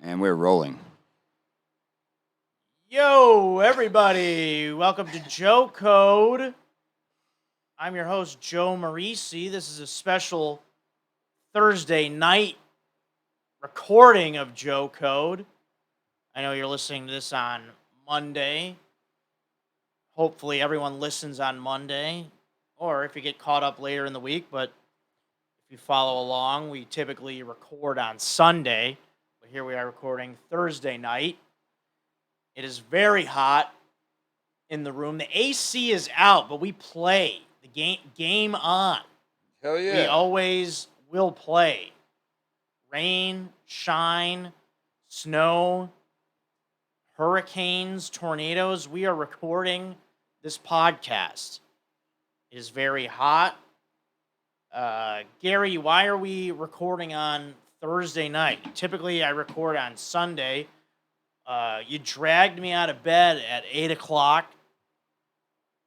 And we're rolling. Yo, everybody. Welcome to Joe Code. I'm your host, Joe Marrese. This is a special Thursday night recording of Joe Code. I know you're listening to this on Monday. Hopefully everyone listens on Monday, or if you get caught up later in the week. But if you follow along, we typically record on Sunday. But here we are recording Thursday night. It is very hot in the room. The AC is out, but we play. The game on. Hell yeah. We always will play. Rain, shine, snow, hurricanes, tornadoes. We are recording this podcast. It is very hot. Gary, why are we recording on Thursday night? Typically, I record on Sunday. You dragged me out of bed at 8 o'clock.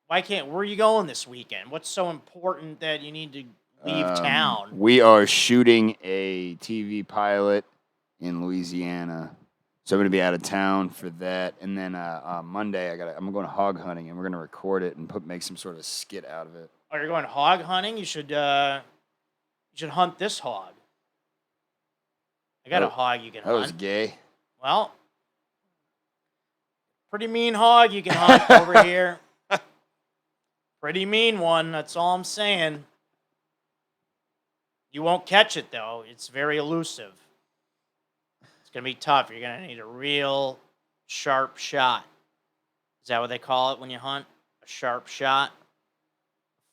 Where are you going this weekend? What's so important that you need to leave town? We are shooting a TV pilot in Louisiana. So I'm going to be out of town for that. And then on Monday, I'm going hog hunting, and we're going to record it and make some sort of skit out of it. Oh, you're going hog hunting? You should hunt this hog. I got a hog you can hunt. That was gay. Well, pretty mean hog you can hunt over here. Pretty mean one, that's all I'm saying. You won't catch it, though. It's very elusive. It's going to be tough. You're going to need a real sharp shot. Is that what they call it when you hunt? A sharp shot?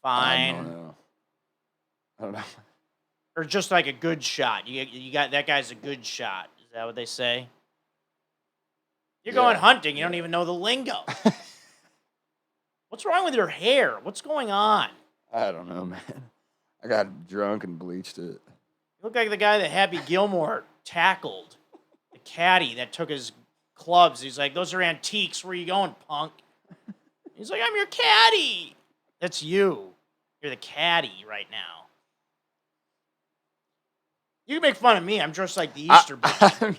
Fine. I don't know. Or just like a good shot. You got that guy's a good shot. Is that what they say? You're going hunting. You don't even know the lingo. What's wrong with your hair? What's going on? I don't know, man. I got drunk and bleached it. You look like the guy that Happy Gilmore tackled. The caddy that took his clubs. He's like, those are antiques. Where are you going, punk? He's like, I'm your caddy. That's you. You're the caddy right now. You can make fun of me. I'm dressed like the Easter Bunny.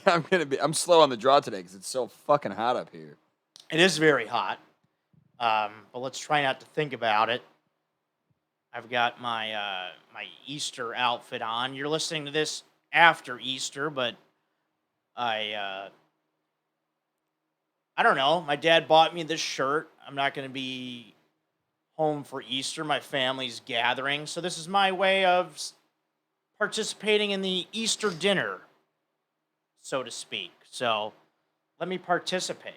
I'm slow on the draw today because it's so fucking hot up here. It is very hot. But let's try not to think about it. I've got my my Easter outfit on. You're listening to this after Easter, but I don't know. My dad bought me this shirt. I'm not going to be home for Easter. My family's gathering, so this is my way of participating in the Easter dinner, so to speak. So let me participate.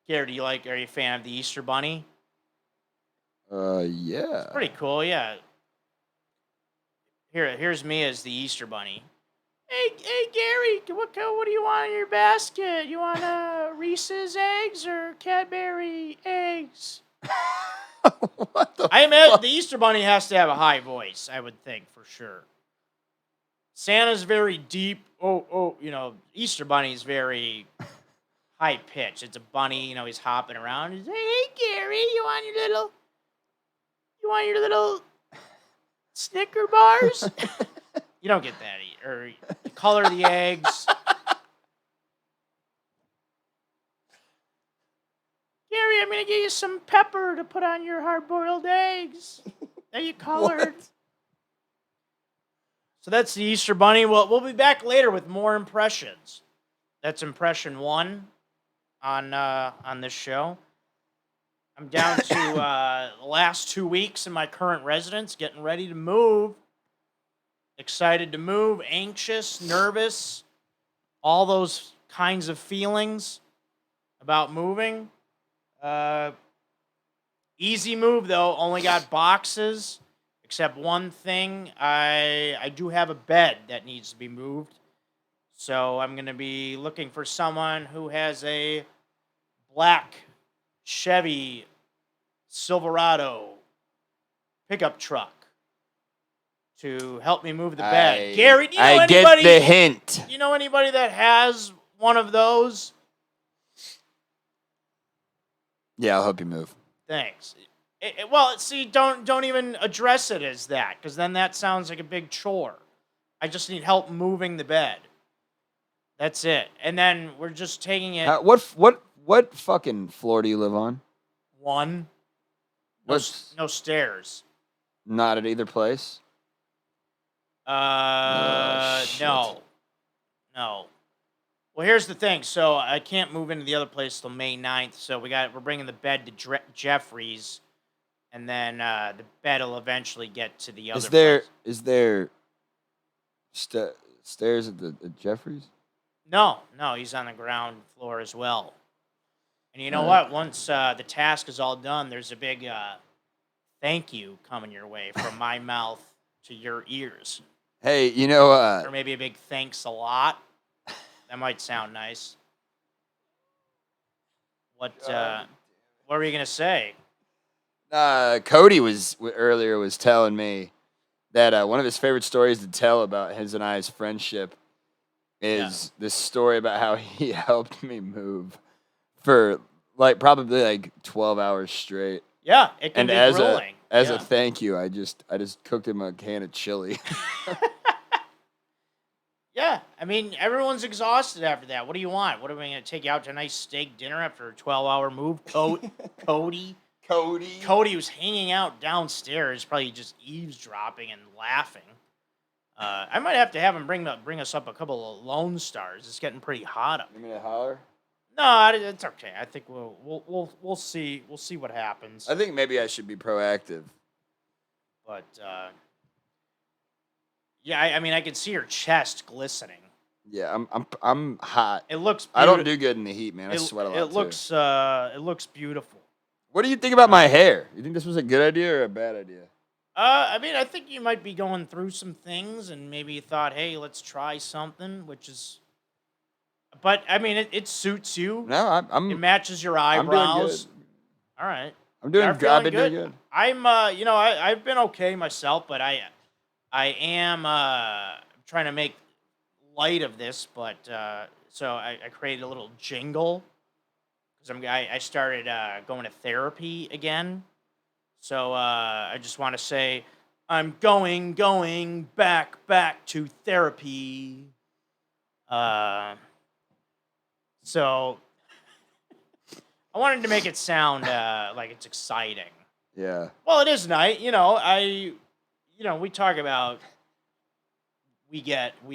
Gary, are you a fan of the Easter Bunny? Yeah. It's pretty cool, yeah. Here's me as the Easter Bunny. Hey, Gary, what do you want in your basket? You want Reese's eggs or Cadbury eggs? What the I imagine the Easter Bunny has to have a high voice, I would think, for sure. Santa's very deep. Easter Bunny's very high pitch. It's a bunny, he's hopping around. He's like, hey, Gary, you want your little Snicker bars? You don't get that. Or you color the eggs. Gary, I'm going to give you some pepper to put on your hard-boiled eggs that you colored. What? So that's the Easter Bunny. We'll be back later with more impressions. That's impression 1 on this show. I'm down to the last 2 weeks in my current residence, getting ready to move. Excited to move, anxious, nervous, all those kinds of feelings about moving. Easy move, though. Only got boxes, except one thing. I do have a bed that needs to be moved. So I'm going to be looking for someone who has a black Chevy Silverado pickup truck to help me move the bed. Gary, do you know anybody? I get the hint. Do you know anybody that has one of those? Yeah, I'll help you move. Thanks. Don't even address it as that, because then that sounds like a big chore. I just need help moving the bed. That's it. And then we're just taking it What fucking floor do you live on? one. What's No stairs. not at either place? Oh shit. No. No. Well, here's the thing. So I can't move into the other place till May 9th. So we're bringing the bed to Jeffrey's, and then the bed will eventually get to the other place. Is there stairs at Jeffrey's? No, he's on the ground floor as well. And you know All right. what? Once the task is all done, there's a big thank you coming your way from my mouth to your ears. Hey, Or maybe a big thanks a lot. That might sound nice. What were you gonna say? Cody earlier was telling me that one of his favorite stories to tell about his and I's friendship is this story about how he helped me move for probably 12 hours straight. Yeah, it can And be as grueling. a thank you, I just cooked him a can of chili. Yeah, I mean, everyone's exhausted after that. What do you want? What are we going to take you out to a nice steak dinner after a 12-hour move? Cody was hanging out downstairs, probably just eavesdropping and laughing. I might have to have him bring us up a couple of Lone Stars. It's getting pretty hot up. You mean to holler? No, it's okay. I think we'll see. We'll see what happens. I think maybe I should be proactive. But yeah, I mean, I can see her chest glistening. Yeah, I'm hot. It looks. I don't do good in the heat, man. I sweat a lot. It looks beautiful. What do you think about my hair? You think this was a good idea or a bad idea? I mean, I think you might be going through some things, and maybe you thought, "Hey, let's try something," which is. But I mean, it suits you. No, it matches your eyebrows. All right. I'm doing good. I've been doing good. I'm I've been okay myself, but I am trying to make light of this, but so I created a little jingle because I started going to therapy again. So I just want to say I'm going back to therapy. So I wanted to make it sound like it's exciting. Yeah. Well, it is nice. We talk about we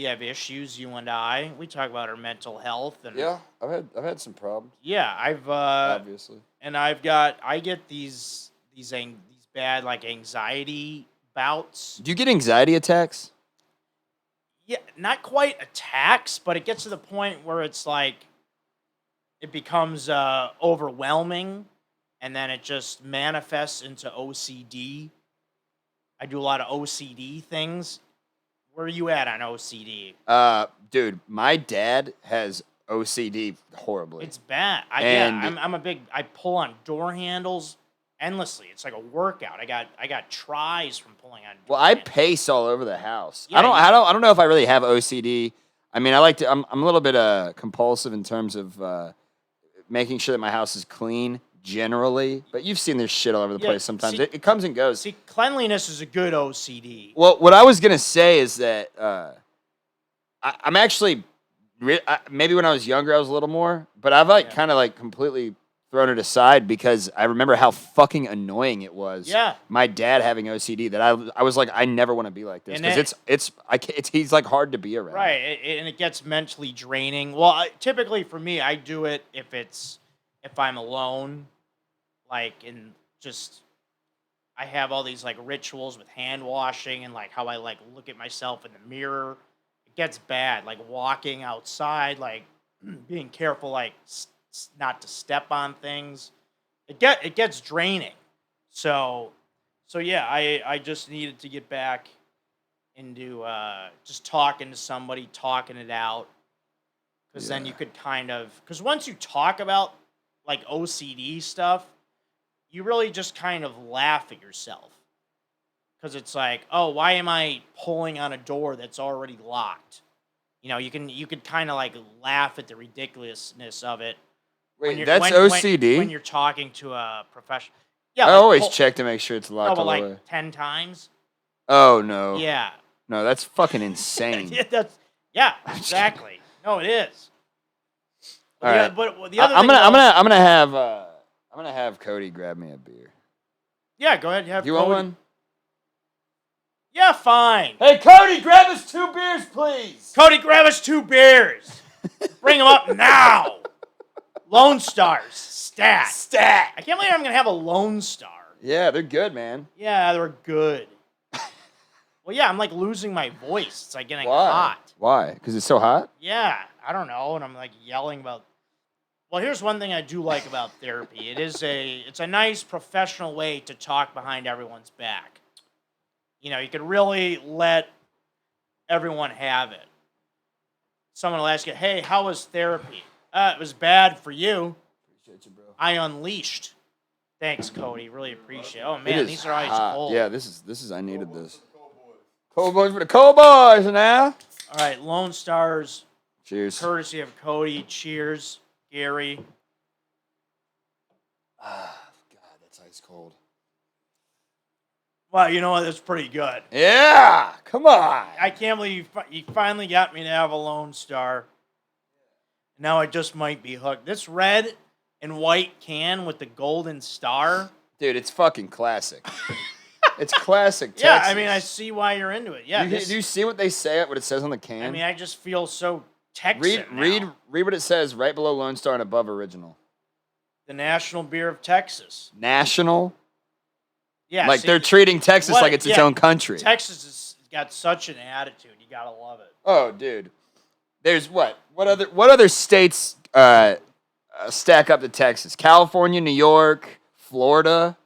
have issues, you and I. We talk about our mental health and yeah, I've had some problems. Yeah, I've obviously. And I get these bad anxiety bouts. Do you get anxiety attacks? Yeah, not quite attacks, but it gets to the point where it's like it becomes overwhelming, and then it just manifests into OCD. I do a lot of OCD things. Where are you at on OCD? Dude, my dad has OCD horribly. It's bad. I pull on door handles endlessly. It's like a workout. I got tries from pulling on. Well, I pace all over the house. Yeah, I don't know if I really have OCD. I mean, I'm a little bit compulsive in terms of making sure that my house is clean generally, but you've seen this shit all over the place sometimes. It comes and goes. See, cleanliness is a good OCD. Well, what I was going to say is that I'm actually, maybe when I was younger, I was a little more, but I've kind of completely thrown it aside because I remember how fucking annoying it was. Yeah. My dad having OCD that I was like, I never want to be like this because he's hard to be around. Right, and it gets mentally draining. Well, typically for me, I do it if I'm alone, I have all these rituals with hand washing and how I look at myself in the mirror. It gets bad, walking outside, being careful, not to step on things. It gets draining. So yeah, I just needed to get back into just talking to somebody, talking it out, because then you could because once you talk about OCD stuff, you really just kind of laugh at yourself. Because it's oh, why am I pulling on a door that's already locked? You could kind of laugh at the ridiculousness of it. Wait, that's OCD? When you're talking to a professional. Yeah, I always check to make sure it's locked all the way. 10 times. Oh, no. Yeah. No, that's fucking insane. Yeah, exactly. No, it is. All right. But the other I'm thing, gonna have Cody grab me a beer. yeah, go ahead. Have Do you Cody. want one? Yeah, fine. Hey, Cody, grab us 2 beers, please. Cody, grab us 2 beers. Bring them up now. Lone Stars. Stat. I can't believe I'm going to have a Lone Star. Yeah, they're good, man. Yeah, they're good. Well, yeah, I'm like losing my voice. It's like getting hot. Why? Because it's so hot? Yeah, I don't know. And I'm like yelling about. Well, here's one thing I do like about therapy. It's a nice professional way to talk behind everyone's back. You know, you can really let everyone have it. Someone will ask you, "Hey, how was therapy?" It was bad for you. Appreciate you, bro. I unleashed. Thanks, Cody. Really appreciate it. Oh It man, is these are ice hot. cold. Yeah, this is. I needed this. Cold boys for the cold boys now. All right, Lone Stars, Cheers. courtesy of Cody. Cheers, Gary. Ah, God, that's ice cold. Well, you know what? That's pretty good. Yeah, come on. I can't believe you finally got me to have a Lone Star. Now I just might be hooked. This red and white can with the golden star. Dude, it's fucking classic. It's classic Texas. Yeah, I mean, I see why you're into it. Yeah, Do you see what they say? What it says on the can? I mean, I just feel so Texan read now. what it says right below Lone Star and above original. The national beer of Texas. National. Yeah, like see, they're treating Texas like it's its own country. Texas has got such an attitude. You gotta love it. Oh, dude. There's what? What other states stack up to Texas? California, New York, Florida.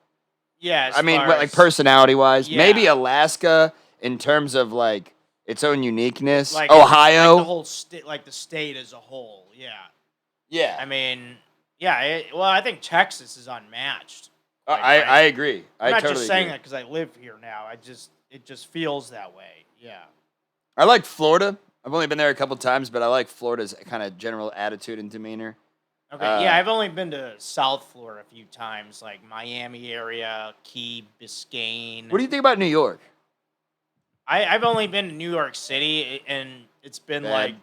Yeah, I mean, like personality wise, Yeah. maybe Alaska in terms of like its own uniqueness. like Ohio, like the whole state, like the state as a whole. Yeah, yeah. I mean, yeah. Well, I think Texas is unmatched. I agree. I'm not totally just saying agree. that because I live here now. It just feels that way. Yeah. I like Florida. I've only been there a couple times, but I like Florida's kind of general attitude and demeanor. Okay. Yeah, I've only been to South Florida a few times, like Miami area, Key Biscayne. What do you think about New York? I've only been to New York City, and it's been Bad. like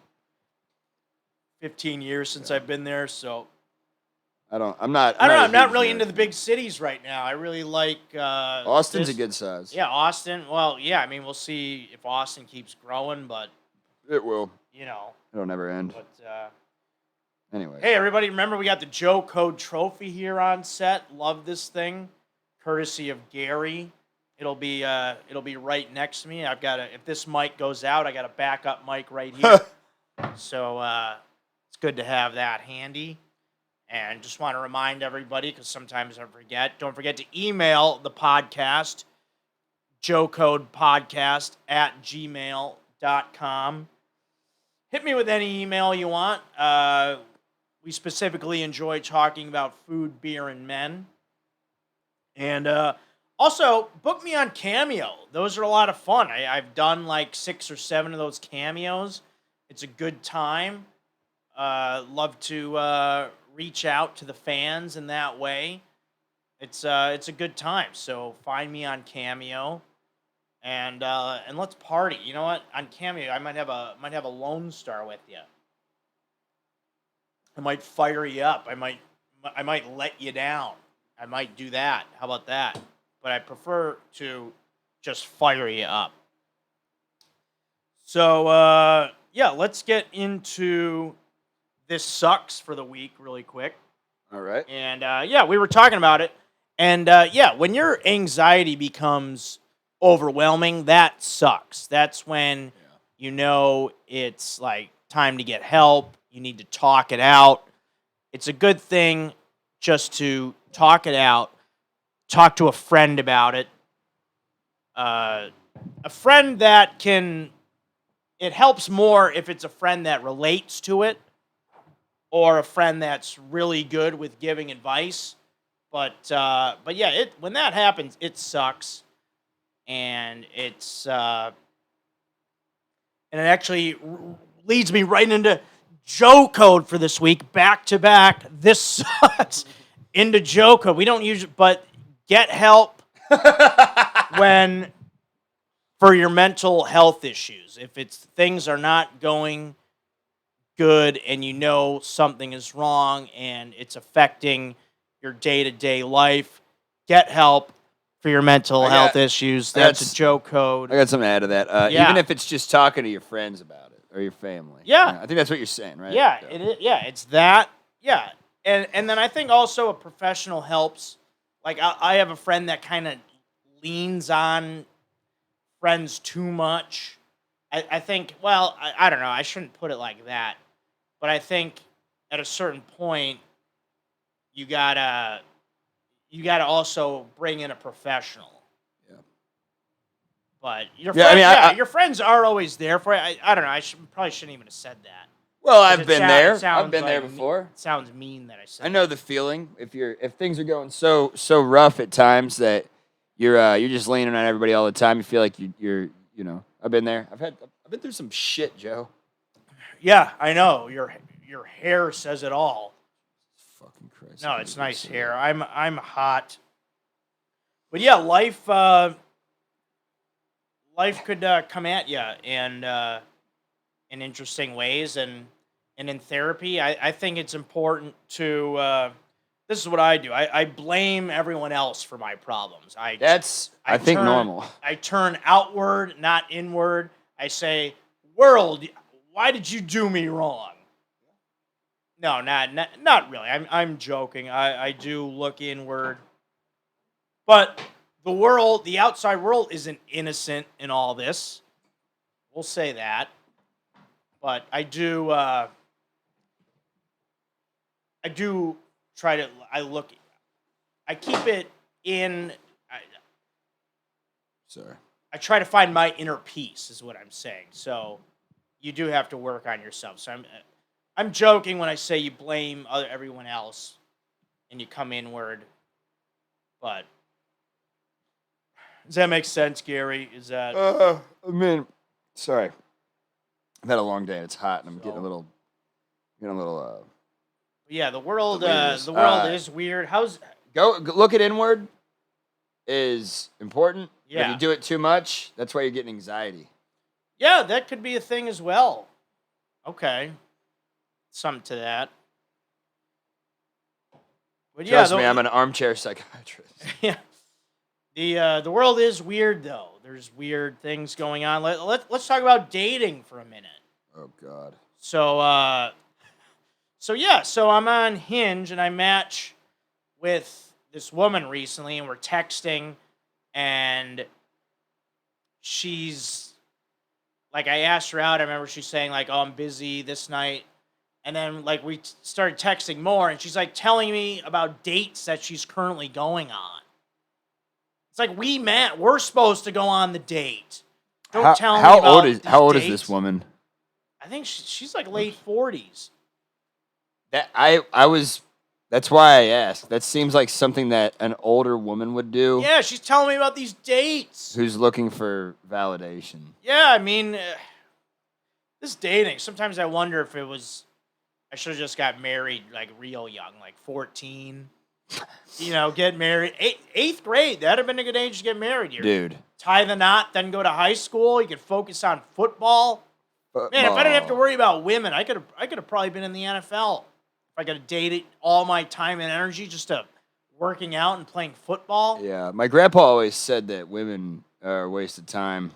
15 years since I've been there. So I'm not. I don't know. I'm not really into the big cities right now. I really like Austin's a good size. Yeah, Austin. Well, yeah. I mean, we'll see if Austin keeps growing, but It will. you know. It'll never end. But Anyway. hey, everybody! Remember we got the Joe Code Trophy here on set. Love this thing, courtesy of Gary. It'll be right next to me. I've got if this mic goes out, I got a backup mic right here. So it's good to have that handy. And just want to remind everybody, because sometimes I forget, don't forget to email the podcast, joecodepodcast@gmail.com. Hit me with any email you want. We specifically enjoy talking about food, beer, and men. And also, book me on Cameo. Those are a lot of fun. I've done like 6 or 7 of those cameos. It's a good time. Love to reach out to the fans in that way. It's a good time. So find me on Cameo, and let's party. You know what? On Cameo, I might have a Lone Star with you. I might fire you up. I might let you down. I might do that. How about that? But I prefer to just fire you up. So yeah, let's get into this sucks for the week really quick. All right. And yeah, we were talking about it. And yeah, when your anxiety becomes overwhelming, that sucks. That's when you know it's like time to get help. You need to talk it out. It's a good thing just to talk it out. Talk to a friend about it. A friend that can... It helps more if it's a friend that relates to it, or a friend that's really good with giving advice. But yeah, when that happens, it sucks, and it's and it actually leads me right into Joe Code for this week, back to back. This sucks into Joe Code. We don't usually, but get help for your mental health issues. If things are not going good and you know something is wrong and it's affecting your day-to-day life, get help for your mental I health got- issues. I got That's a s- Joe I code. got something to add to that. Even Yeah. if it's just talking to your friends about it or your family. Yeah. I think that's what you're saying, right? Yeah, it is. Yeah, it's that. Yeah, and then I think also a professional helps. Like I have a friend that kind of leans on friends too much. I think. Well, I don't know. I shouldn't put it like that, but I think at a certain point you gotta also bring in a professional. Yeah. But your Yeah, I friend, mean, yeah, your friends are always there for you. I don't know. Probably shouldn't even have said that. Well, 'Cause I've been there. I've sounds been there like before. It sounds mean that I said. I know the feeling. If things are going so rough at times that you're just leaning on everybody all the time, you feel like you're I've been there. I've been through some shit, Joe. Yeah, I know. Your hair says it all. Fucking Christ. No, it's nice hair. I'm hot. But yeah, life could come at you and in interesting ways and in therapy, I think it's important to this is what I do. I blame everyone else for my problems. That's I think normal. I turn outward, not inward. I say, "World, why did you do me wrong?" No, not really. I'm joking. I do look inward, but the outside world, isn't innocent in all this. We'll say that, but I do try to. I keep it in. Sorry. I try to find my inner peace, is what I'm saying. So you do have to work on yourself. So I'm joking when I say you blame everyone else and you come inward. But does that make sense, Gary? Is that I mean, sorry. I've had a long day. It's hot, and I'm getting a little. Yeah, the world. delirious. The world is weird. Go look at inward is important. But if Yeah. you do it too much, that's why you're getting anxiety. Yeah, that could be a thing as well. Okay, something to that. But Trust me, I'm an armchair psychiatrist. yeah. The world is weird though. There's weird things going on. Let's talk about dating for a minute. Oh God. So I'm on Hinge and I match with this woman recently and we're texting and she's like, I asked her out. I remember she's saying like, "Oh, I'm busy this night." And then like we started texting more and she's like telling me about dates that she's currently going on. It's like we met. We're supposed to go on the date. Don't tell me about these how old is dates. this woman? I think she's like late 40s. That I was. That's why I asked. That seems like something that an older woman would do. Yeah, she's telling me about these dates. Who's looking for validation? Yeah, I mean, this dating. Sometimes I wonder if it was. I should have just got married like real young, like 14. Get married. Eighth grade. That'd have been a good age to get married. Dude. Tie the knot, then go to high school. You could focus on football. Man, if I didn't have to worry about women, I could have probably been in the NFL. If I could have dated all my time and energy just to working out and playing football. Yeah, my grandpa always said that women are a waste of time.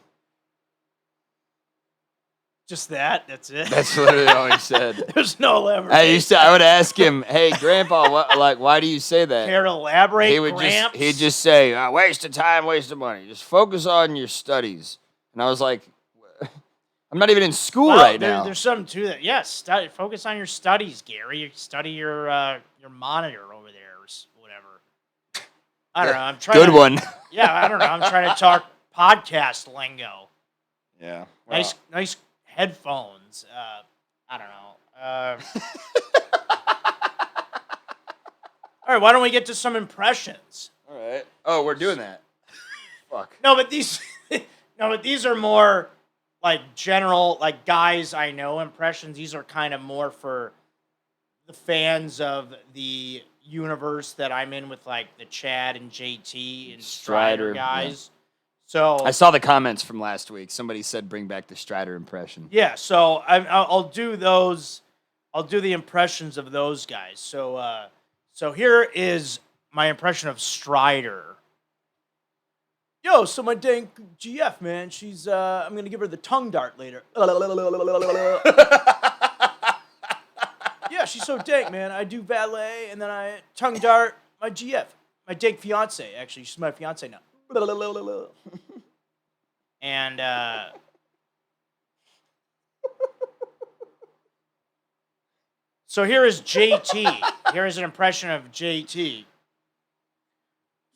Just that. That's it. That's literally all he said. There's no elaborate. I would ask him, "Hey, Grandpa, why do you say that?" Care to elaborate? He'd just say, "Waste of time, waste of money. Just focus on your studies." And I was like, "I'm not even in school right now." There's something to that. Yes, focus on your studies, Gary. You study your monitor over there or whatever. I don't know. I'm trying. Good one. Yeah, I don't know. I'm trying to talk podcast lingo. Yeah. Nice headphones. I don't know. All right, why don't we get to some impressions? All right. Oh, we're doing that. Fuck. No, but these are more like general, like guys I know impressions. These are kind of more for the fans of the universe that I'm in with, like the Chad and JT and Strider guys. Yeah. So I saw the comments from last week. Somebody said, "Bring back the Strider impression." Yeah, so I'll do those I'll do the impressions of those guys. So here is my impression of Strider. Yo, so my dang GF, man, she's, I'm going to give her the tongue dart later. Yeah, she's so dank, man. I do valet, and then I tongue dart my GF. My dank fiance, actually. She's my fiance now. And, so here is JT. Here is an impression of JT.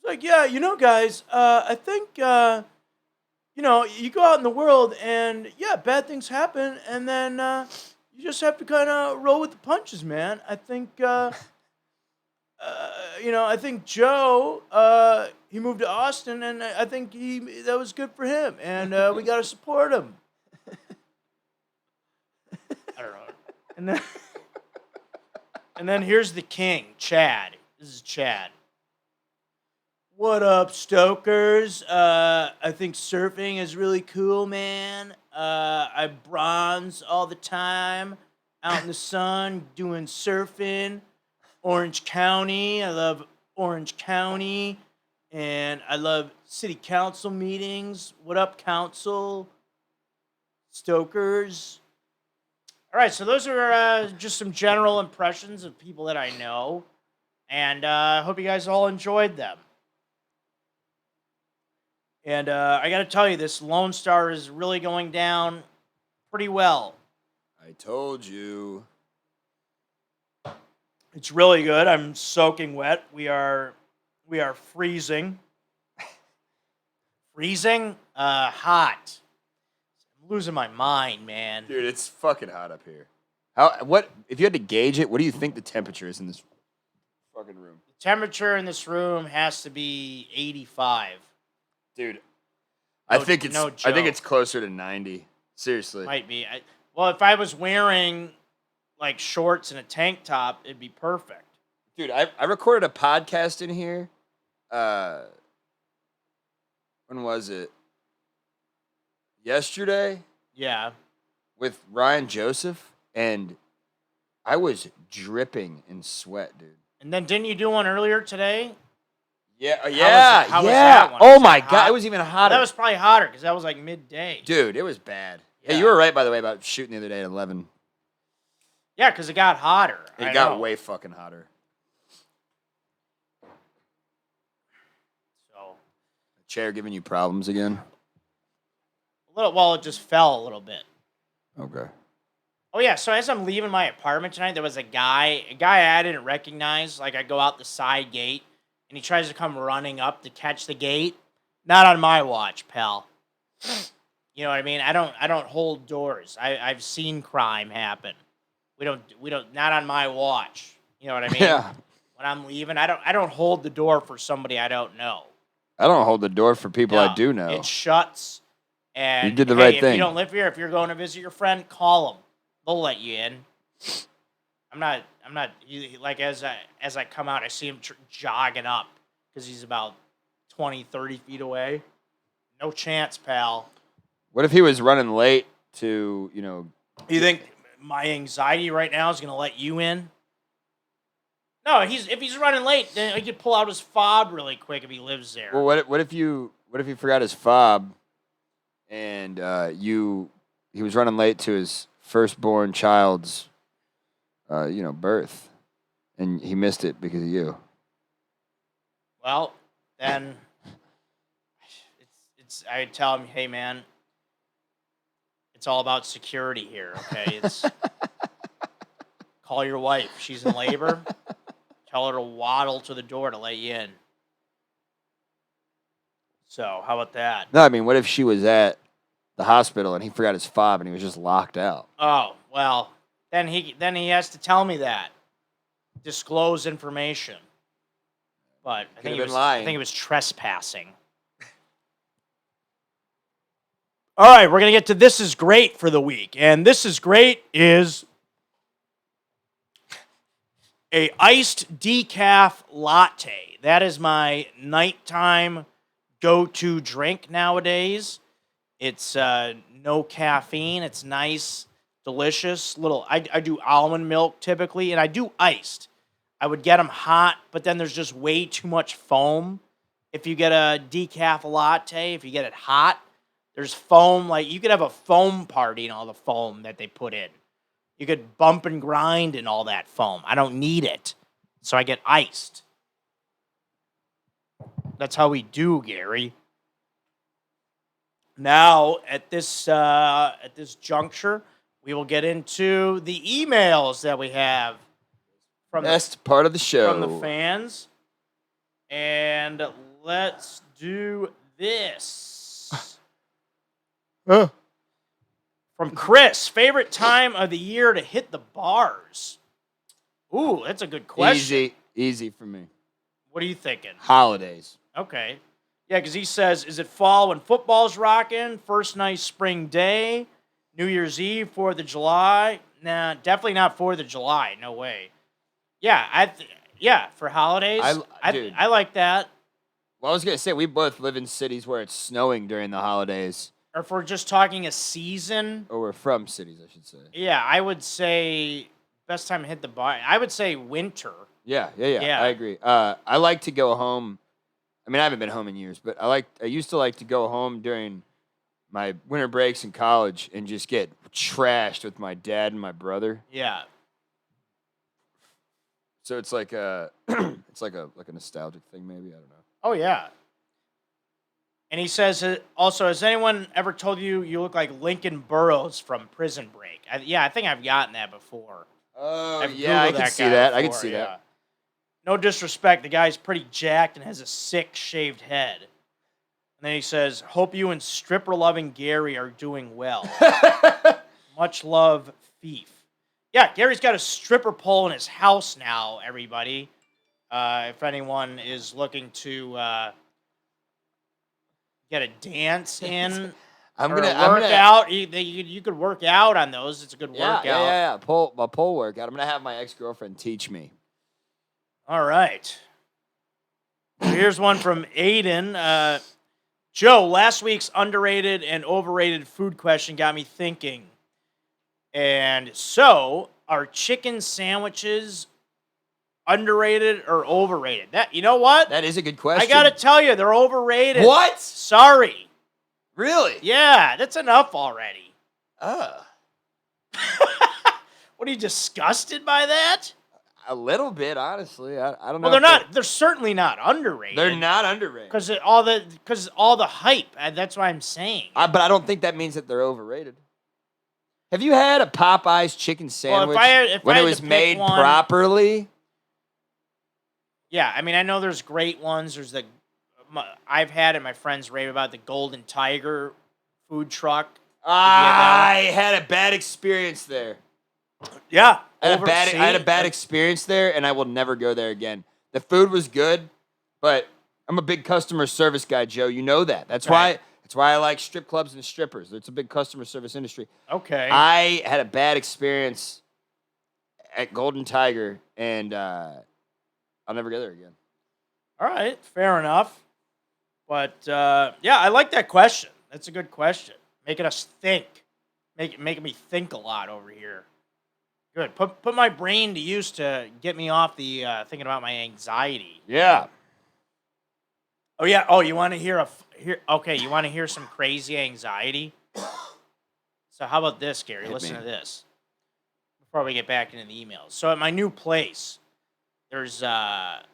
It's like, yeah, guys, I think, you go out in the world and, yeah, bad things happen, and then you just have to kind of roll with the punches, man. I think, I think Joe, he moved to Austin, and I think that was good for him, and we got to support him. I don't know. And then here's the king, Chad. This is Chad. What up, Stokers? I think surfing is really cool, man. I bronze all the time, out in the sun, doing surfing. Orange County, I love Orange County. And I love city council meetings. What up, council? Stokers. All right, so those are just some general impressions of people that I know. And I hope you guys all enjoyed them. And I got to tell you, this Lone Star is really going down pretty well. I told you. It's really good. I'm soaking wet. We are freezing. Freezing? Hot. I'm losing my mind, man. Dude, it's fucking hot up here. If you had to gauge it, what do you think the temperature is in this fucking room? The temperature in this room has to be 85. Dude, I think it's closer to 90. Seriously. Might be. Well, if I was wearing like shorts and a tank top, it'd be perfect. Dude, I recorded a podcast in here. When was it? Yesterday? Yeah. With Ryan Joseph, and I was dripping in sweat, dude. And then didn't you do one earlier today? Yeah, How was that one? Oh Was my it hot? God, it was even hotter. That was probably hotter because that was like midday. Dude, it was bad. Yeah. Hey, you were right, by the way, about shooting the other day at 11. Yeah, because it got hotter. It got way fucking hotter. So, Chair giving you problems again? it just fell a little bit. Okay. Oh yeah, so as I'm leaving my apartment tonight, there was a guy I didn't recognize. Like I go out the side gate, and he tries to come running up to catch the gate. Not on my watch, pal. You know what I mean? I don't hold doors. I've seen crime happen. We don't not on my watch. You know what I mean? Yeah. When I'm leaving, I don't hold the door for somebody I don't know. I don't hold the door for people No, I do know. It shuts. And you did the right if thing. you don't live here, if you're going to visit your friend, call them. They'll let you in. I'm not. Like as I come out, I see him jogging up because he's about 20, 30 feet away. No chance, pal. What if he was running late to, You think my anxiety right now is going to let you in? No, if he's running late, then he could pull out his fob really quick if he lives there. Well, what if you forgot his fob, and he was running late to his firstborn child's, birth, and he missed it because of you. Well, then I tell him, hey man, it's all about security here, okay? Call your wife. She's in labor. Tell her to waddle to the door to let you in. So, how about that? No, I mean, what if she was at the hospital and he forgot his fob and he was just locked out? Oh, well, then he has to tell me that. Disclose information. But I think it was trespassing. All right, we're going to get to This Is Great for the week. And This Is Great is a iced decaf latte. That is my nighttime go-to drink nowadays. It's no caffeine. It's nice, delicious. I do almond milk typically, and I do iced. I would get them hot, but then there's just way too much foam. If you get a decaf latte, if you get it hot, there's foam. Like, you could have a foam party and all the foam that they put in. You could bump and grind and all that foam. I don't need it, so I get iced. That's how we do, Gary. Now, at this juncture, we will get into the emails that we have from Best part of the show. from the fans. And let's do this. From Chris, favorite time of the year to hit the bars? Ooh, that's a good question. Easy for me. What are you thinking? Holidays. Okay. Yeah, because he says, is it fall when football's rocking? First nice spring day? New Year's Eve, 4th of July? Nah, definitely not 4th of July. No way. Yeah, for holidays, I like that. Well, I was going to say, we both live in cities where it's snowing during the holidays. Or if we're just talking a season. Or we're from cities, I should say. Yeah, I would say best time to hit the bar. I would say winter. Yeah. I agree. I like to go home. I mean, I haven't been home in years, but I used to like to go home during my winter breaks in college and just get trashed with my dad and my brother. Yeah. So it's like it's like a nostalgic thing, maybe. I don't know. Oh yeah. And he says also, has anyone ever told you you look like Lincoln Burrows from Prison Break? I think I've gotten that before. Oh yeah, I can see that. I can see that. No disrespect, the guy's pretty jacked and has a sick shaved head. And then he says, hope you and stripper-loving Gary are doing well. Much love, Thief. Yeah, Gary's got a stripper pole in his house now, everybody. If anyone is looking to get a dance in I'm or gonna a workout, you could work out on those. It's a good workout. Yeah. Pole workout. I'm going to have my ex-girlfriend teach me. All right. Here's one from Aiden. Joe, last week's underrated and overrated food question got me thinking. And so, are chicken sandwiches underrated or overrated? You know what? That is a good question. I got to tell you, they're overrated. What? Sorry. Really? Yeah, that's enough already. What are you, disgusted by that? A little bit, honestly. I don't know. Well, they're not. They're certainly not underrated. They're not underrated because all the hype. That's what I'm saying. But I don't think that means that they're overrated. Have you had a Popeye's chicken sandwich when it was made properly? Yeah, I mean, I know there's great ones. There's I've had it. My friends rave about the Golden Tiger food truck. I had a bad experience there. Yeah. I had a bad experience there, and I will never go there again. The food was good, but I'm a big customer service guy, Joe. You know that. That's why I like strip clubs and strippers. It's a big customer service industry. Okay. I had a bad experience at Golden Tiger, and I'll never go there again. All right. Fair enough. But, I like that question. That's a good question. Making us think. Making me think a lot over here. Good. Put my brain to use to get me off the thinking about my anxiety. Yeah. Oh yeah. Oh, you want to hear Okay, you want to hear some crazy anxiety? So how about this, Gary? Listen to this. Before we get back into the emails. So at my new place, there's the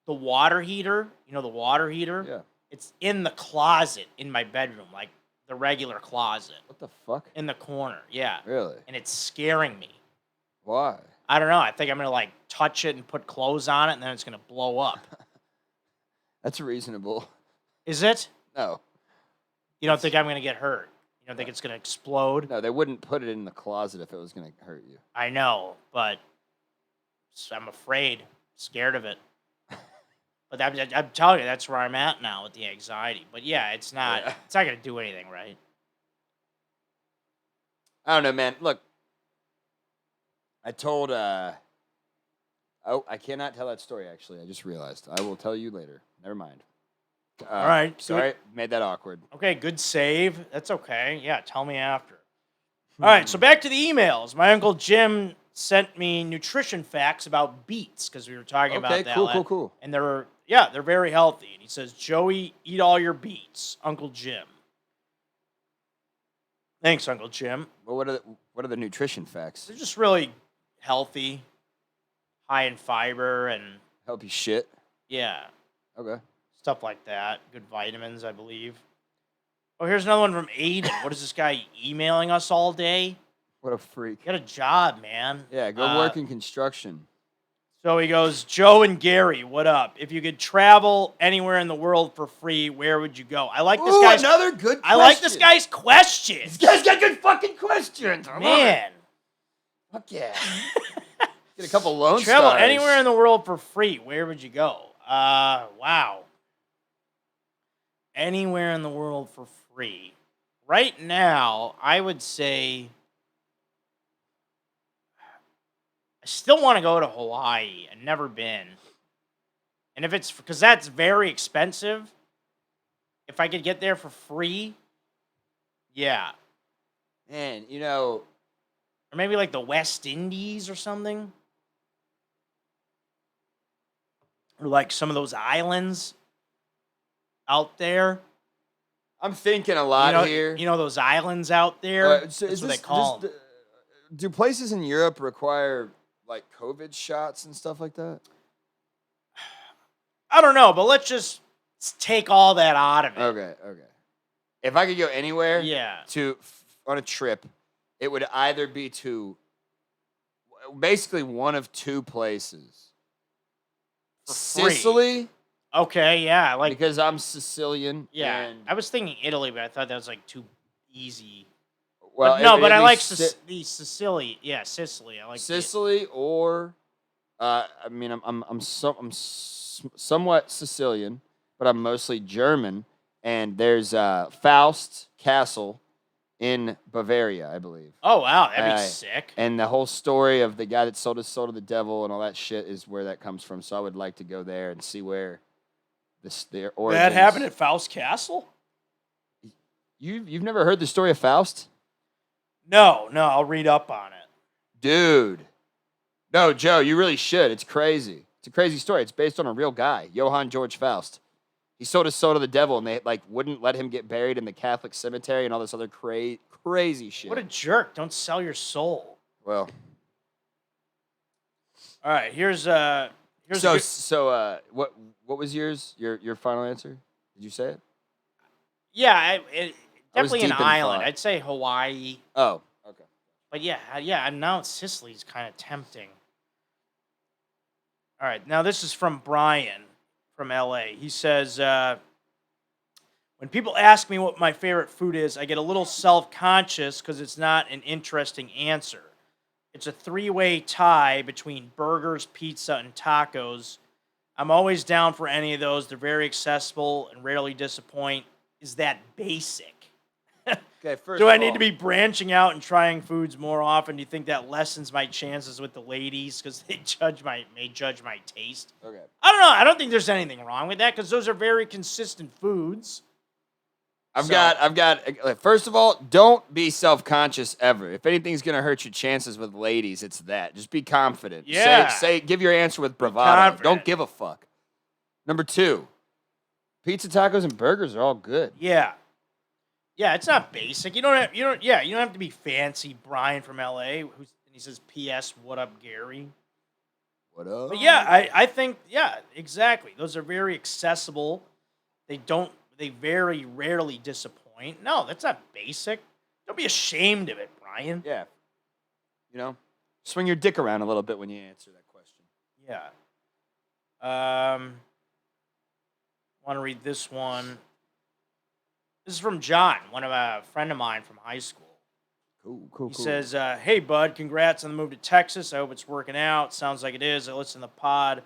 water heater. You know the water heater? Yeah. It's in the closet in my bedroom, like the regular closet. What the fuck? In the corner, yeah. Really? And it's scaring me. Why? I don't know. I think I'm going to, touch it and put clothes on it, and then it's going to blow up. That's reasonable. Is it? No. You don't think I'm going to get hurt? You don't think it's going to explode? No, they wouldn't put it in the closet if it was going to hurt you. I know, but I'm afraid, scared of it. But I'm telling you, that's where I'm at now with the anxiety. But yeah, it's not going to do anything, right? I don't know, man. Look, I told, I cannot tell that story, actually. I just realized. I will tell you later. Never mind. All right. Sorry, made that awkward. Okay, good save. That's okay. Yeah, tell me after. All right, so back to the emails. My Uncle Jim sent me nutrition facts about beets because we were talking about that. Cool. And they're very healthy. And he says, Joey, eat all your beets, Uncle Jim. Thanks, Uncle Jim. Well, what are the nutrition facts? They're just really healthy, high in fiber, and Help you shit. yeah, Okay. stuff like that. Good vitamins, I believe. Oh, here's another one from Aiden. What is this guy emailing us all day? What a freak. Get a job, man. Yeah, go work in construction. So he goes, Joe and Gary, what up? If you could travel anywhere in the world for free, where would you go? I like this guy's another good question. I like this guy's question. This guy's got good fucking questions. I love it. Man. Fuck yeah. Get a couple Lone Travel Stars. anywhere in the world for free, where would you go? Wow. Anywhere in the world for free. Right now, I would say I still want to go to Hawaii. I've never been. And if it's because that's very expensive, if I could get there for free, yeah. Man, Or maybe like the West Indies or something. Or like some of those islands out there. I'm thinking a lot here. You know those islands out there? So That's what they call them. Do places in Europe require like COVID shots and stuff like that? I don't know, but let's just take all that out of it. Okay. If I could go anywhere Yeah. on a trip, it would either be to basically one of two places. For free. Sicily, Okay, yeah. because I'm Sicilian. Yeah. And, I was thinking Italy, but I thought that was like too easy. well, But I like Sicily. the Sicily. Yeah, Sicily. I like Sicily, or I'm somewhat Sicilian, but I'm mostly German. And there's Faust Castle in Bavaria, I believe. Oh wow, that'd be sick. And the whole story of the guy that sold his soul to the devil and all that shit is where that comes from. So I would like to go there and see where their origins. That happened at Faust Castle? You've never heard the story of Faust? No, I'll read up on it. Dude. No, Joe, you really should. It's crazy. It's a crazy story. It's based on a real guy, Johann George Faust. He sold his soul to the devil, and they wouldn't let him get buried in the Catholic cemetery and all this other crazy shit. What a jerk! Don't sell your soul. Well, all right. What was yours? Your final answer? Did you say it? Yeah, definitely an deep in island. thought. I'd say Hawaii. Oh, okay. But yeah. And now Sicily's kind of tempting. All right, now this is from Brian from LA. He says, when people ask me what my favorite food is, I get a little self-conscious because it's not an interesting answer. It's a three-way tie between burgers, pizza, and tacos. I'm always down for any of those. They're very accessible and rarely disappoint. Is that basic? Okay, first Do of I need all, to be branching out and trying foods more often? Do you think that lessens my chances with the ladies because they may judge my taste? Okay. I don't know. I don't think there's anything wrong with that because those are very consistent foods. I've got. First of all, don't be self-conscious ever. If anything's gonna hurt your chances with ladies, it's that. Just be confident. Yeah. Give your answer with bravado. confident. Don't give a fuck. Number 2, pizza, tacos, and burgers are all good. Yeah. Yeah, it's not basic. You don't have to be fancy. Brian from LA, he says, "P.S. What up, Gary?" What up? But yeah, I think exactly. Those are very accessible. They very rarely disappoint. No, that's not basic. Don't be ashamed of it, Brian. Yeah. Swing your dick around a little bit when you answer that question. Yeah. Want to read this one? This is from John, a friend of mine from high school. Cool. He says, "Hey, bud, congrats on the move to Texas. I hope it's working out. Sounds like it is. I listen to the pod.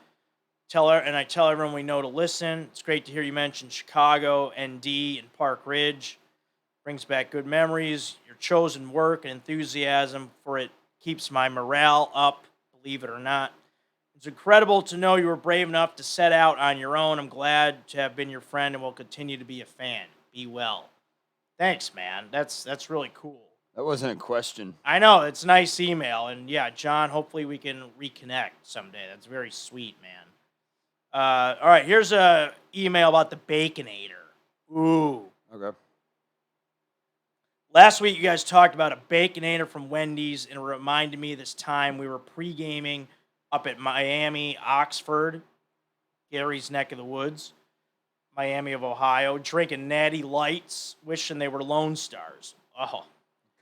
I tell everyone we know to listen. It's great to hear you mention Chicago, ND, and Park Ridge. Brings back good memories. Your chosen work and enthusiasm for it keeps my morale up, believe it or not. It's incredible to know you were brave enough to set out on your own. I'm glad to have been your friend and will continue to be a fan. Be well." Thanks, man. That's really cool. That wasn't a question. I know, it's a nice email. And yeah, John, hopefully we can reconnect someday. That's very sweet, man. All right, here's a email about the Baconator. Ooh. Okay. Last week, you guys talked about a Baconator from Wendy's, and it reminded me of this time we were pre-gaming up at Miami, Oxford, Gary's neck of the woods, Miami of Ohio, drinking Natty Lights, wishing they were Lone Stars. Oh.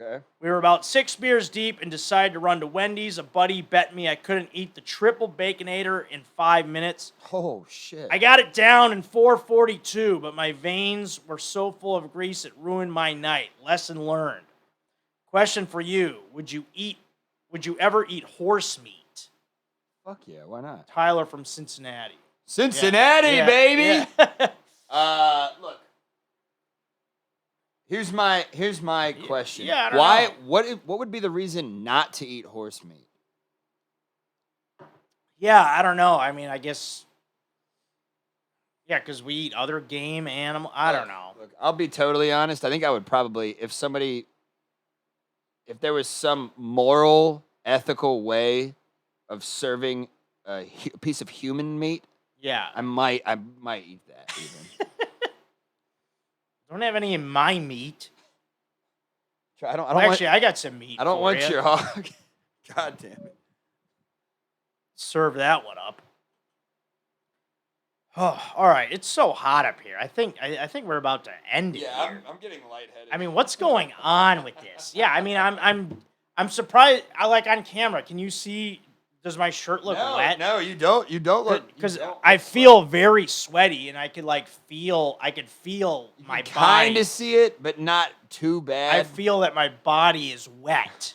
Okay. We were about 6 beers deep and decided to run to Wendy's. A buddy bet me I couldn't eat the triple Baconator in 5 minutes. Oh, shit. I got it down in 4:42, but my veins were so full of grease it ruined my night. Lesson learned. Question for you: Would you ever eat horse meat? Fuck yeah, why not? Tyler from Cincinnati. Cincinnati, Yeah. baby. Yeah. Look. Here's my question. Yeah, I don't Why? know. What would be the reason not to eat horse meat? Yeah, I don't know. I mean, I guess. Yeah, because we eat other game animal. I don't know. Look, I'll be totally honest. I think I would probably, if there was some moral, ethical way of serving a piece of human meat, Yeah. I might eat that even. Don't have any in my meat. I don't Actually, I got some meat. I don't for want you. your hog. God damn it. Serve that one up. Oh, all right. It's so hot up here. I think we're about to end it here. I'm getting lightheaded. I mean, what's going on with this? Yeah, I mean, I'm surprised. I like on camera. Can you see? Does my shirt look wet? No, you don't. You don't look. Because I feel very sweaty, and I could feel my body. Kind of see it, but not too bad. I feel that my body is wet.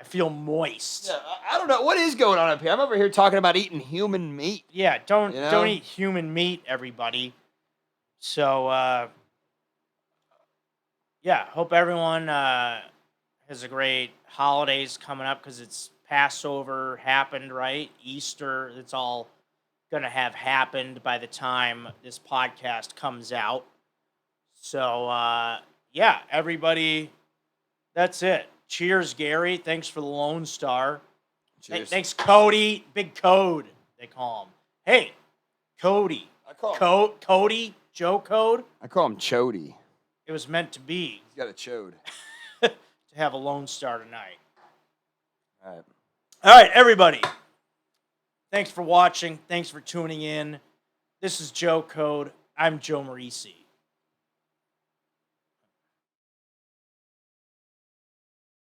I feel moist. Yeah, I don't know what is going on up here. I'm over here talking about eating human meat. Yeah, don't You know? don't eat human meat, everybody. So yeah, hope everyone has a great holidays coming up because it's Passover happened, right? Easter, it's all gonna have happened by the time this podcast comes out. So yeah, everybody, that's it. Cheers, Gary. Thanks for the Lone Star. Cheers. Thanks, Cody. Big Code, they call him. Hey, Cody. I call him, Cody, Joe Code. I call him Chody. It was meant to be He's got a chode. to have a Lone Star tonight. All right. All right, everybody. Thanks for watching. Thanks for tuning in. This is Joe Code. I'm Joe Marrese.